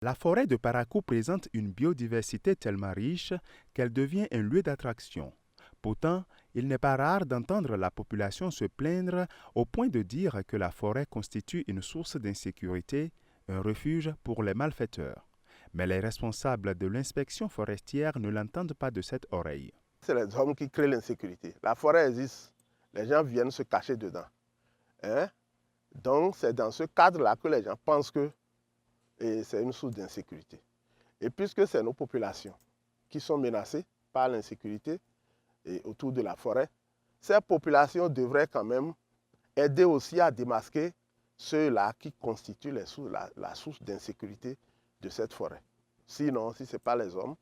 La forêt de Parakou présente une biodiversité tellement riche qu'elle devient un lieu d'attraction. Pourtant, il n'est pas rare d'entendre la population se plaindre au point de dire que la forêt constitue une source d'insécurité, un refuge pour les malfaiteurs. Mais les responsables de l'inspection forestière ne l'entendent pas de cette oreille. C'est les hommes qui créent l'insécurité. La forêt existe, les gens viennent se cacher dedans. Hein? Donc c'est dans ce cadre-là que les gens pensent que c'est une source d'insécurité. Et puisque c'est nos populations qui sont menacées par l'insécurité autour de la forêt, ces populations devraient quand même aider aussi à démasquer ceux-là qui constituent la source d'insécurité de cette forêt. Sinon, si ce n'est pas les hommes,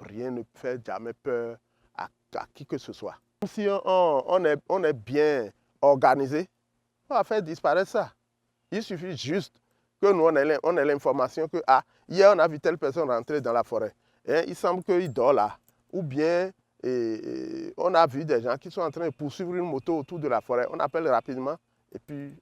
rien ne fait jamais peur à qui que ce soit. Si on est bien organisé, on va faire disparaître ça. Il suffit juste que nous on ait l'information que hier on a vu telle personne rentrer dans la forêt. Et il semble qu'il dort là. Ou bien on a vu des gens qui sont en train de poursuivre une moto autour de la forêt. On appelle rapidement et puis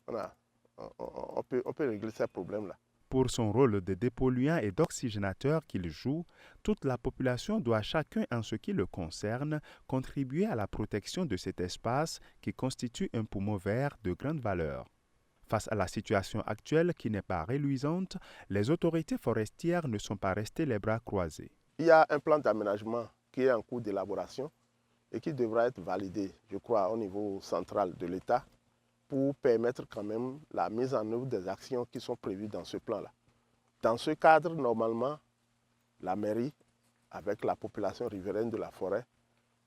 on peut régler ces problèmes-là. Pour son rôle de dépolluant et d'oxygénateur qu'il joue, toute la population doit chacun en ce qui le concerne contribuer à la protection de cet espace qui constitue un poumon vert de grande valeur. Face à la situation actuelle qui n'est pas reluisante, les autorités forestières ne sont pas restées les bras croisés. Il y a un plan d'aménagement qui est en cours d'élaboration et qui devra être validé, je crois, au niveau central de l'État pour permettre quand même la mise en œuvre des actions qui sont prévues dans ce plan-là. Dans ce cadre, normalement, la mairie, avec la population riveraine de la forêt,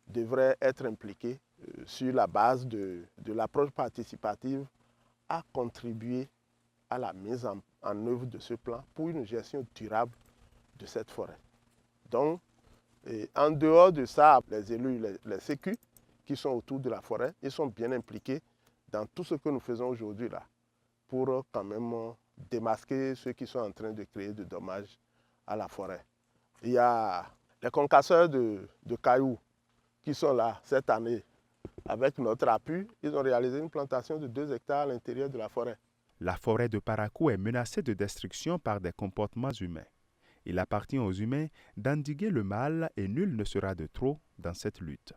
devrait être impliquée sur la base de l'approche participative à contribuer à la mise en œuvre de ce plan pour une gestion durable de cette forêt. Donc, en dehors de ça, les élus, les sécu qui sont autour de la forêt, ils sont bien impliqués dans tout ce que nous faisons aujourd'hui là, pour quand même démasquer ceux qui sont en train de créer de dommages à la forêt. Il y a les concasseurs de cailloux qui sont là cette année. Avec notre appui, ils ont réalisé une plantation de 2 hectares à l'intérieur de la forêt. La forêt de Parakou est menacée de destruction par des comportements humains. Il appartient aux humains d'endiguer le mal et nul ne sera de trop dans cette lutte.